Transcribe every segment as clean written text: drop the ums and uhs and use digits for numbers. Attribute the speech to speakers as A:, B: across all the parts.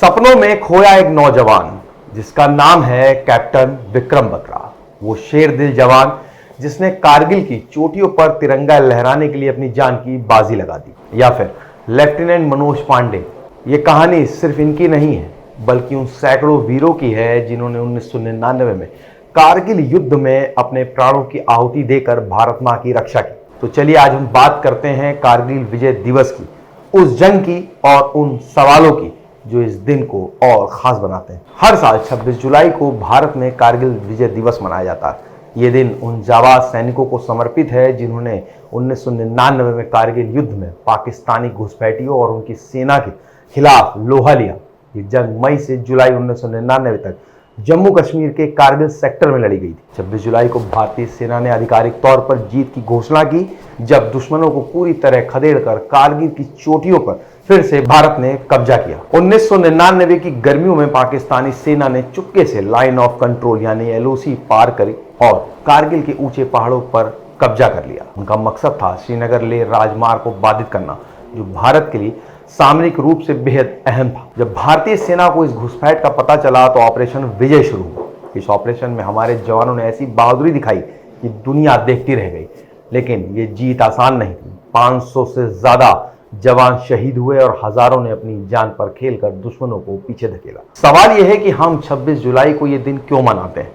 A: सपनों में खोया एक नौजवान जिसका नाम है कैप्टन विक्रम बत्रा। वो शेर दिल जवान जिसने कारगिल की चोटियों पर तिरंगा लहराने के लिए अपनी जान की बाजी लगा दी। या फिर लेफ्टिनेंट मनोज पांडे। ये कहानी सिर्फ इनकी नहीं है बल्कि उन सैकड़ों वीरों की है जिन्होंने 1999 में कारगिल युद्ध में अपने प्राणों की आहुति देकर भारत मां की रक्षा की। तो चलिए आज हम बात करते हैं कारगिल विजय दिवस की, उस जंग की और उन सवालों की जो इस दिन को और खास बनाते हैं। हर साल 26 जुलाई को भारत में कारगिल विजय दिवस मनाया जाता है। ये दिन उन जाबाज सैनिकों को समर्पित है जिन्होंने 1999 में कारगिल युद्ध में पाकिस्तानी घुसपैठियों और उनकी सेना के खिलाफ लोहा लिया। ये जंग मई से जुलाई 1999 तक जम्मू कश्मीर के कारगिल सेक्टर में लड़ी गई थी। 26 जुलाई को भारतीय सेना ने आधिकारिक तौर पर जीत की घोषणा की जब दुश्मनों को पूरी तरह खदेड़कर कारगिल की चोटियों पर फिर से भारत ने कब्जा किया। 1999 की गर्मियों में पाकिस्तानी सेना ने चुपके से लाइन ऑफ कंट्रोल यानी एलओसी पार करी और कारगिल के ऊंचे पहाड़ों पर कब्जा कर लिया। उनका मकसद था श्रीनगर लेह राजमार्ग को बाधित करना, जो भारत के लिए सामरिक रूप से बेहद अहम था। जब भारतीय सेना को इस घुसपैठ का पता चला तो ऑपरेशन विजय शुरू हुआ। इस ऑपरेशन में हमारे जवानों ने ऐसी बहादुरी दिखाई कि दुनिया देखती रह गई। लेकिन ये जीत आसान नहीं थी। 500 से ज्यादा जवान शहीद हुए और हजारों ने अपनी जान पर खेलकर दुश्मनों को पीछे धकेला। सवाल यह है कि हम 26 जुलाई को ये दिन क्यों मनाते हैं?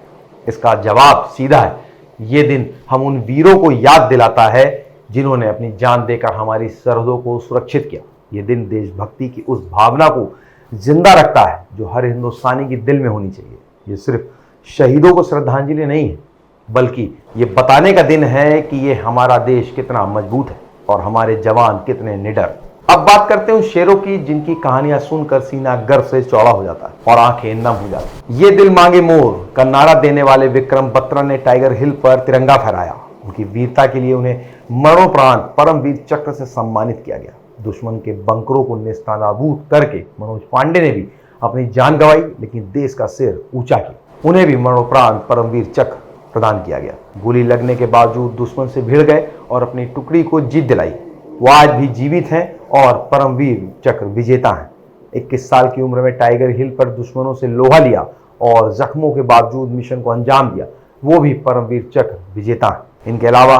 A: इसका जवाब सीधा है। ये दिन हम उन वीरों को याद दिलाता है जिन्होंने अपनी जान देकर हमारी सरहदों को सुरक्षित किया। ये दिन देशभक्ति की उस भावना को जिंदा रखता है जो हर हिंदुस्तानी के दिल में होनी चाहिए। ये सिर्फ शहीदों को श्रद्धांजलि नहीं है बल्कि ये बताने का दिन है कि ये हमारा देश कितना मजबूत है और हमारे जवान कितने निडर। अब बात करते हैं उन शेरों की जिनकी कहानियां सुनकर सीना गर्व से चौड़ा हो जाता है और आंखें नम हो जाती। ये दिल मांगे मोर का नारा देने वाले विक्रम बत्रा ने टाइगर हिल पर तिरंगा फहराया। उनकी वीरता के लिए उन्हें मरणोपरांत परमवीर चक्र से सम्मानित किया गया। दुश्मन के बंकरों को नेस्तनाबूद करके मनोज पांडे ने भी अपनी जान गंवाई, लेकिन देश का सिर ऊंचा किया। उन्हें भी मरणोपरांत परमवीर चक्र प्रदान किया गया। गोली लगने के बावजूद दुश्मन से भिड़ गए और अपनी टुकड़ी को जीत दिलाई। वो आज भी जीवित हैं और परमवीर चक्र विजेता हैं। 21 साल की उम्र में टाइगर हिल पर दुश्मनों से लोहा लिया और जख्मों के बावजूद मिशन को अंजाम दिया। वो भी परमवीर चक्र विजेता हैं। इनके अलावा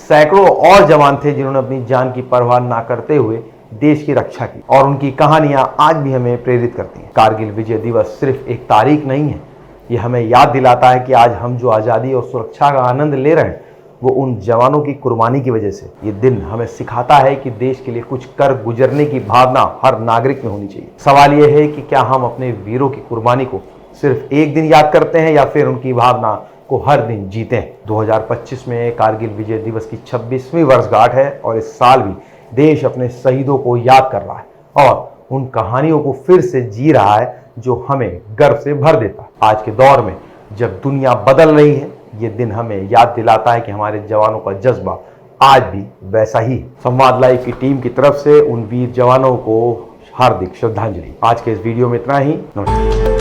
A: सैकड़ों और जवान थे जिन्होंने अपनी जान की परवाह ना करते हुए देश की रक्षा की और उनकी कहानियां आज भी हमें प्रेरित करती हैं। कारगिल विजय दिवस सिर्फ एक तारीख नहीं है, ये हमें याद दिलाता है कि आज हम जो आज़ादी और सुरक्षा का आनंद ले रहे हैं वो उन जवानों की कुर्बानी की वजह से। ये दिन हमें सिखाता है कि देश के लिए कुछ कर गुजरने की भावना हर नागरिक में होनी चाहिए। सवाल ये है कि क्या हम अपने वीरों की कुर्बानी को सिर्फ एक दिन याद करते हैं या फिर उनकी भावना को हर दिन जीते हैं। 2025 में कारगिल विजय दिवस की 26वीं वर्षगांठ है और इस साल भी देश अपने शहीदों को याद कर रहा है और उन कहानियों को फिर से जी रहा है जो हमें गर्व से भर देता है। आज के दौर में जब दुनिया बदल रही है, ये दिन हमें याद दिलाता है कि हमारे जवानों का जज्बा आज भी वैसा ही है। संवाद लाइव की टीम की तरफ से उन वीर जवानों को हार्दिक श्रद्धांजलि। आज के इस वीडियो में इतना ही। नमस्कार।